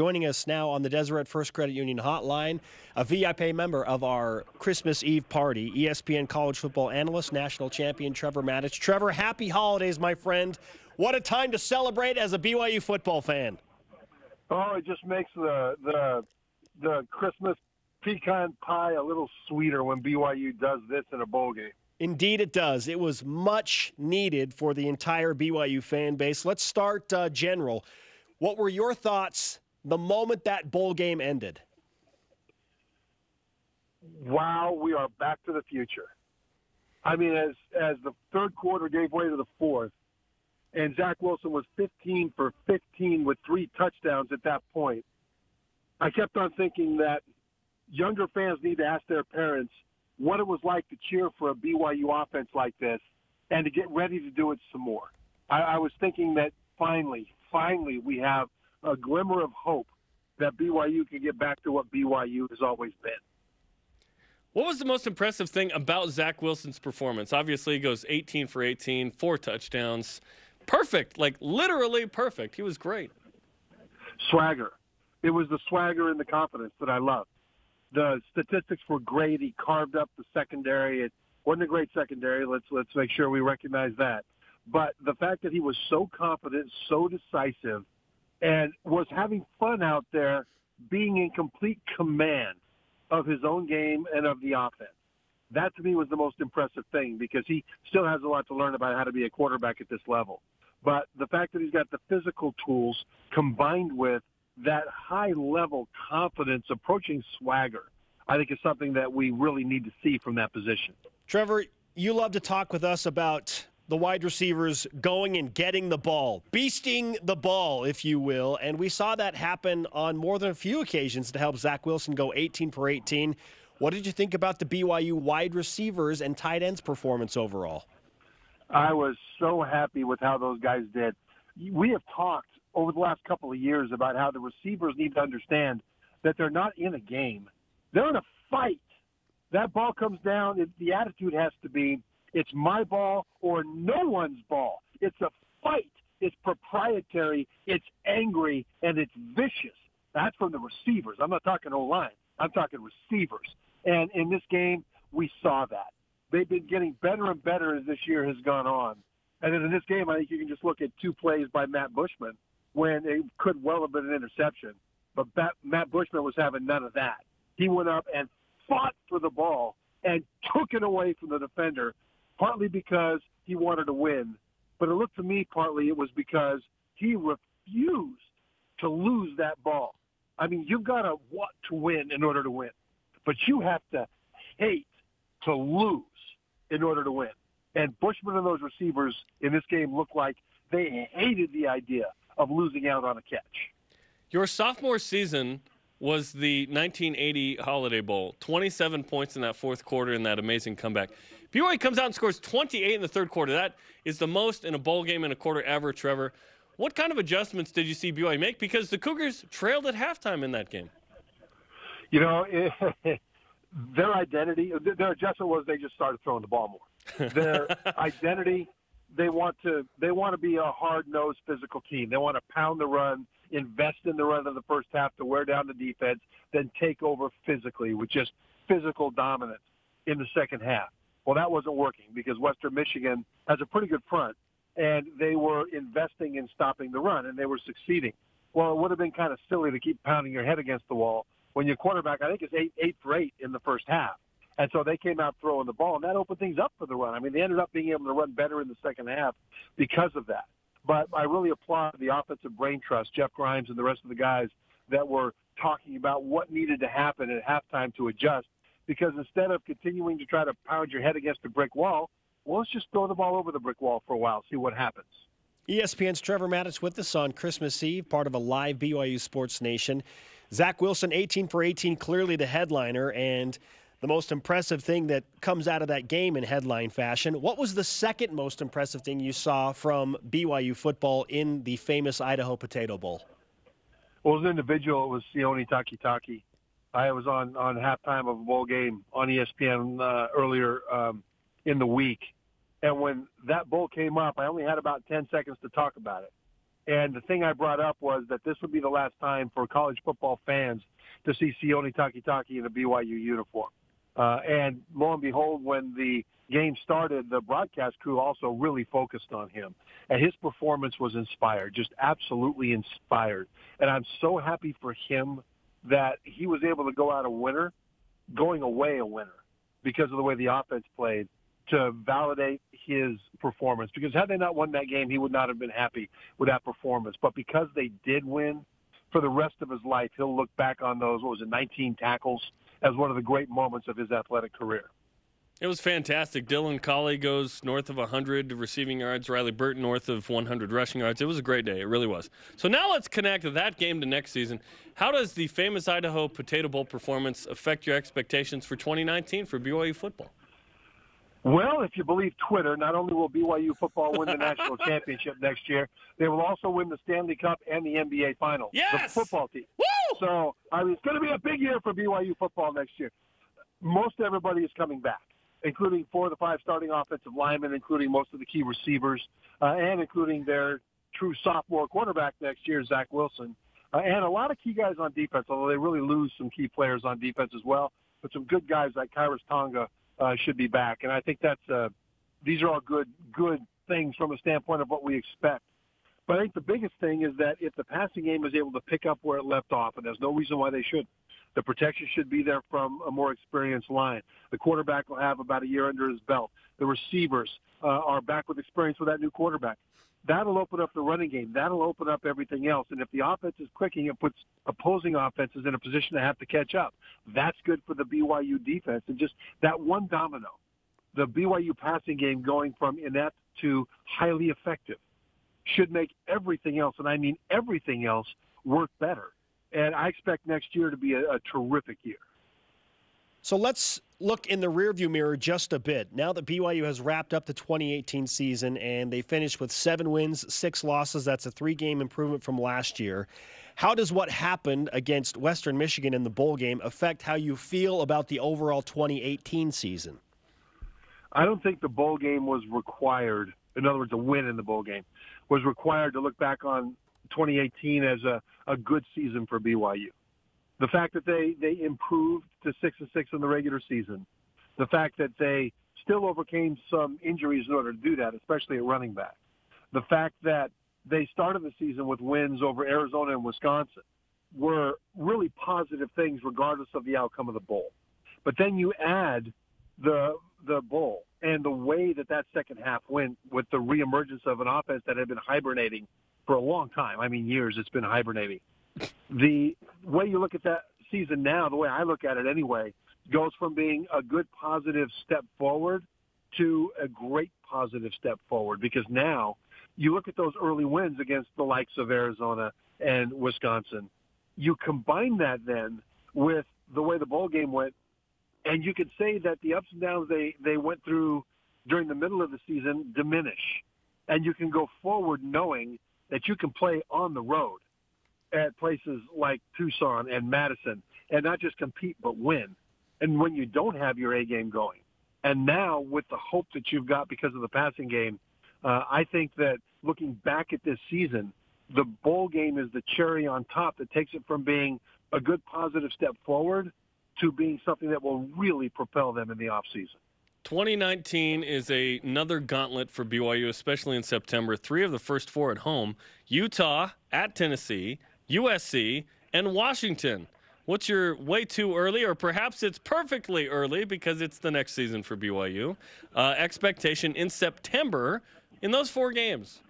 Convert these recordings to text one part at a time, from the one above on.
Joining us now on the Deseret First Credit Union hotline, a VIP member of our Christmas Eve party, ESPN college football analyst, national champion Trevor Matich. Trevor, happy holidays, my friend. What a time to celebrate as a BYU football fan. Oh, it just makes the Christmas pecan pie a little sweeter when BYU does this in a bowl game. Indeed it does. It was much needed for the entire BYU fan base. Let's start general. What were your thoughts the moment that bowl game ended? Wow, we are back to the future. I mean, as the third quarter gave way to the fourth, and Zach Wilson was 15 for 15 with 3 touchdowns at that point, I kept on thinking that younger fans need to ask their parents what it was like to cheer for a BYU offense like this and to get ready to do it some more. I was thinking that finally we have a glimmer of hope that BYU can get back to what BYU has always been. What was the most impressive thing about Zach Wilson's performance? Obviously, he goes 18 for 18, 4 touchdowns. Perfect, like literally perfect. He was great. Swagger. It was the swagger and the confidence that I loved. The statistics were great. He carved up the secondary. It wasn't a great secondary. Let's make sure we recognize that. But the fact that he was so confident, so decisive, and was having fun out there, being in complete command of his own game and of the offense. That, to me, was the most impressive thing because he still has a lot to learn about how to be a quarterback at this level. But the fact that he's got the physical tools combined with that high-level confidence approaching swagger, I think is something that we really need to see from that position. Trevor, you love to talk with us about the wide receivers going and getting the ball, beasting the ball, if you will. And we saw that happen on more than a few occasions to help Zach Wilson go 18 for 18. What did you think about the BYU wide receivers and tight ends performance overall? I was so happy with how those guys did. We have talked over the last couple of years about how the receivers need to understand that they're not in a game. They're in a fight. That ball comes down. The attitude has to be, it's my ball or no one's ball. It's a fight. It's proprietary. It's angry, and it's vicious. That's from the receivers. I'm not talking O-line. I'm talking receivers. And in this game, we saw that. They've been getting better and better as this year has gone on. And then in this game, I think you can just look at 2 plays by Matt Bushman when it could well have been an interception. But Matt Bushman was having none of that. He went up and fought for the ball and took it away from the defender, partly because he wanted to win. But it looked to me partly it was because he refused to lose that ball. I mean, you've got to want to win in order to win. But you have to hate to lose in order to win. And Bushman and those receivers in this game looked like they hated the idea of losing out on a catch. Your sophomore season was the 1980 Holiday Bowl. 27 points in that fourth quarter in that amazing comeback. BYU comes out and scores 28 in the third quarter. That is the most in a bowl game in a quarter ever, Trevor. What kind of adjustments did you see BYU make? Because the Cougars trailed at halftime in that game. You know, their identity, their adjustment was they just started throwing the ball more. Their identity, they want to be a hard-nosed physical team. They want to pound the run, invest in the run in the first half to wear down the defense, then take over physically with just physical dominance in the second half. Well, that wasn't working because Western Michigan has a pretty good front, and they were investing in stopping the run, and they were succeeding. Well, it would have been kind of silly to keep pounding your head against the wall when your quarterback, I think, is 8 for 8 in the first half. And so they came out throwing the ball, and that opened things up for the run. I mean, they ended up being able to run better in the second half because of that. But I really applaud the offensive brain trust, Jeff Grimes and the rest of the guys that were talking about what needed to happen at halftime to adjust, because instead of continuing to try to pound your head against a brick wall, well, let's just throw the ball over the brick wall for a while, see what happens. ESPN's Trevor Matich with us on Christmas Eve, part of a live BYU Sports Nation. Zach Wilson, 18 for 18, clearly the headliner, and the most impressive thing that comes out of that game in headline fashion. What was the second most impressive thing you saw from BYU football in the famous Idaho Potato Bowl? Well, as an individual, it was Sione Takitaki. I was on halftime of a bowl game on ESPN earlier in the week. And when that bowl came up, I only had about 10 seconds to talk about it. And the thing I brought up was that this would be the last time for college football fans to see Sione Takitaki in a BYU uniform. And lo and behold, when the game started, the broadcast crew also really focused on him. And his performance was inspired, just absolutely inspired. And I'm so happy for him that he was able to go out a winner, going away a winner, because of the way the offense played, to validate his performance. Because had they not won that game, he would not have been happy with that performance. But because they did win, for the rest of his life, he'll look back on those, 19 tackles, as one of the great moments of his athletic career. It was fantastic. Dylan Collie goes north of 100 receiving yards. Riley Burton north of 100 rushing yards. It was a great day. It really was. So now let's connect that game to next season. How does the famous Idaho Potato Bowl performance affect your expectations for 2019 for BYU football? Well, if you believe Twitter, not only will BYU football win the national championship next year, they will also win the Stanley Cup and the NBA Finals. Yes! The football team. Woo! So, it's going to be a big year for BYU football next year. Most everybody is coming back, including 4 of the 5 starting offensive linemen, including most of the key receivers, and including their true sophomore quarterback next year, Zach Wilson, and a lot of key guys on defense, although they really lose some key players on defense as well. But some good guys like Kairos Tonga should be back. And I think these are all good things from a standpoint of what we expect. But I think the biggest thing is that if the passing game is able to pick up where it left off, and there's no reason why they should, the protection should be there from a more experienced line. The quarterback will have about a year under his belt. The receivers are back with experience with that new quarterback. That'll open up the running game. That'll open up everything else. And if the offense is clicking, it puts opposing offenses in a position to have to catch up. That's good for the BYU defense. And just that one domino, the BYU passing game going from inept to highly effective, should make everything else, and I mean everything else, work better. And I expect next year to be a terrific year. So let's look in the rearview mirror just a bit. Now that BYU has wrapped up the 2018 season and they finished with 7 wins, 6 losses, that's a 3-game improvement from last year. How does what happened against Western Michigan in the bowl game affect how you feel about the overall 2018 season? I don't think the bowl game was required. In other words, a win in the bowl game was required to look back on 2018 as a good season for BYU. The fact that they improved to 6-6 in the regular season, the fact that they still overcame some injuries in order to do that, especially at running back, the fact that they started the season with wins over Arizona and Wisconsin were really positive things regardless of the outcome of the bowl. But then you add the bowl and the way that second half went with the reemergence of an offense that had been hibernating for a long time. I mean, years it's been hibernating. The way you look at that season now, the way I look at it anyway, goes from being a good positive step forward to a great positive step forward, because now you look at those early wins against the likes of Arizona and Wisconsin. You combine that then with the way the bowl game went, and you could say that the ups and downs they went through during the middle of the season diminish. And you can go forward knowing that you can play on the road at places like Tucson and Madison and not just compete but win. And when you don't have your A game going, and now with the hope that you've got because of the passing game, I think that looking back at this season, the bowl game is the cherry on top that takes it from being a good positive step forward to being something that will really propel them in the offseason. 2019 is another gauntlet for BYU, especially in September. 3 of the first 4 at home: Utah, at Tennessee, USC, and Washington. What's your way too early, or perhaps it's perfectly early because it's the next season for BYU, expectation in September in those 4 games?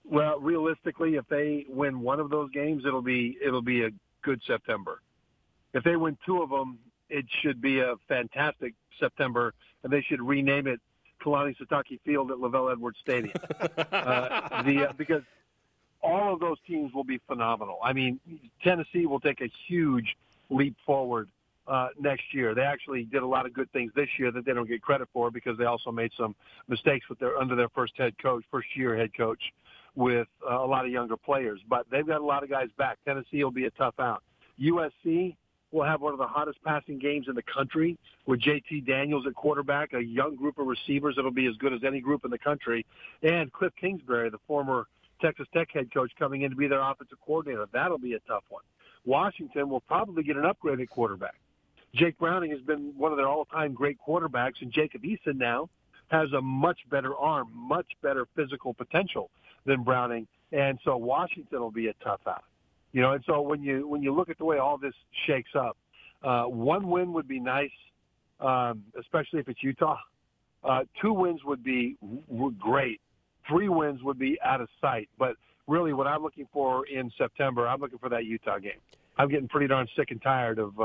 Well, realistically, if they win one of those games, it'll be a good September. If they win 2 of them, it should be a fantastic September, and they should rename it Kalani Sitake Field at Lavelle Edwards Stadium. Because all of those teams will be phenomenal. I mean, Tennessee will take a huge leap forward next year. They actually did a lot of good things this year that they don't get credit for because they also made some mistakes under their first year head coach with a lot of younger players. But they've got a lot of guys back. Tennessee will be a tough out. USC will have one of the hottest passing games in the country with JT Daniels at quarterback, a young group of receivers that'll be as good as any group in the country, and Cliff Kingsbury, the former Texas Tech head coach coming in to be their offensive coordinator. That'll be a tough one. Washington will probably get an upgraded quarterback. Jake Browning has been one of their all-time great quarterbacks, and Jacob Eason now has a much better arm, much better physical potential than Browning, and so Washington will be a tough out. And so when you look at the way all this shakes up, one win would be nice, especially if it's Utah. 2 wins would be great. 3 wins would be out of sight. But really what I'm looking for in September, I'm looking for that Utah game. I'm getting pretty darn sick and tired of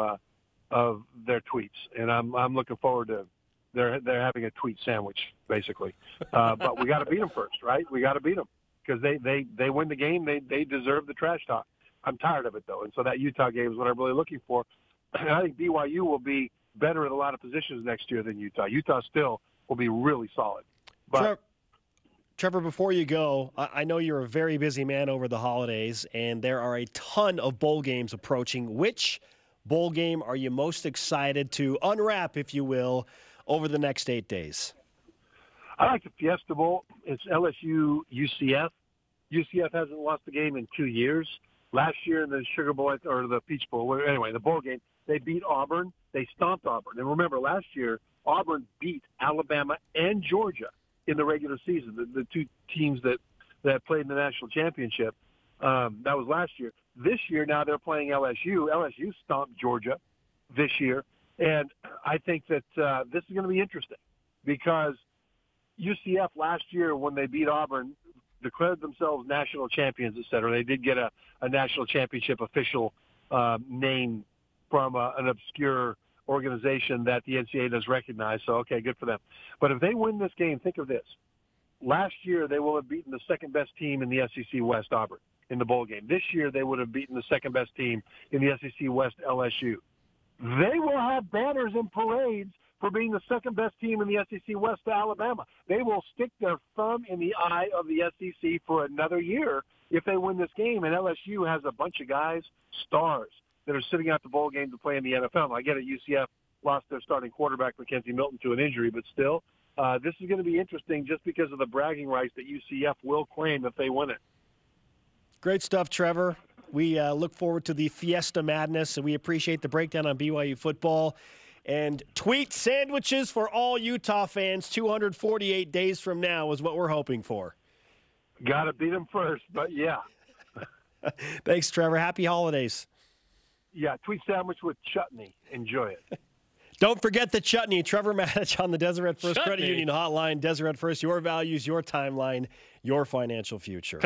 their tweets, and I'm looking forward to they're having a tweet sandwich, basically. But we got to beat them first, right? We got to beat them because they win the game. They deserve the trash talk. I'm tired of it, though, and so that Utah game is what I'm really looking for. And I think BYU will be better at a lot of positions next year than Utah. Utah still will be really solid. But Trevor, before you go, I know you're a very busy man over the holidays, and there are a ton of bowl games approaching. Which bowl game are you most excited to unwrap, if you will, over the next 8 days? I like the Fiesta Bowl. It's LSU UCF. UCF hasn't lost a game in 2 years. Last year in the Sugar Bowl or the Peach Bowl, anyway, the bowl game, they beat Auburn. They stomped Auburn. And remember, last year, Auburn beat Alabama and Georgia in the regular season, the 2 teams that played in the national championship. That was last year. This year, now they're playing LSU. LSU stomped Georgia this year. And I think that this is going to be interesting because UCF last year when they beat Auburn declared themselves national champions, et cetera. They did get a national championship official name from an obscure organization that the NCAA does recognize. So, okay, good for them. But if they win this game, think of this. Last year, they will have beaten the second-best team in the SEC West, Auburn, in the bowl game. This year, they would have beaten the second-best team in the SEC West, LSU. They will have banners and parades for being the second-best team in the SEC West to Alabama. They will stick their thumb in the eye of the SEC for another year if they win this game. And LSU has a bunch of guys, stars, that are sitting out the bowl game to play in the NFL. I get it, UCF lost their starting quarterback, Mackenzie Milton, to an injury, but still, this is going to be interesting just because of the bragging rights that UCF will claim if they win it. Great stuff, Trevor. We look forward to the Fiesta Madness, and we appreciate the breakdown on BYU football. And tweet sandwiches for all Utah fans 248 days from now is what we're hoping for. Got to beat them first, but yeah. Thanks, Trevor. Happy holidays. Yeah, tweet sandwich with chutney. Enjoy it. Don't forget the chutney. Trevor Matich on the Deseret First Chutney. Credit Union Hotline. Deseret First, your values, your timeline, your financial future.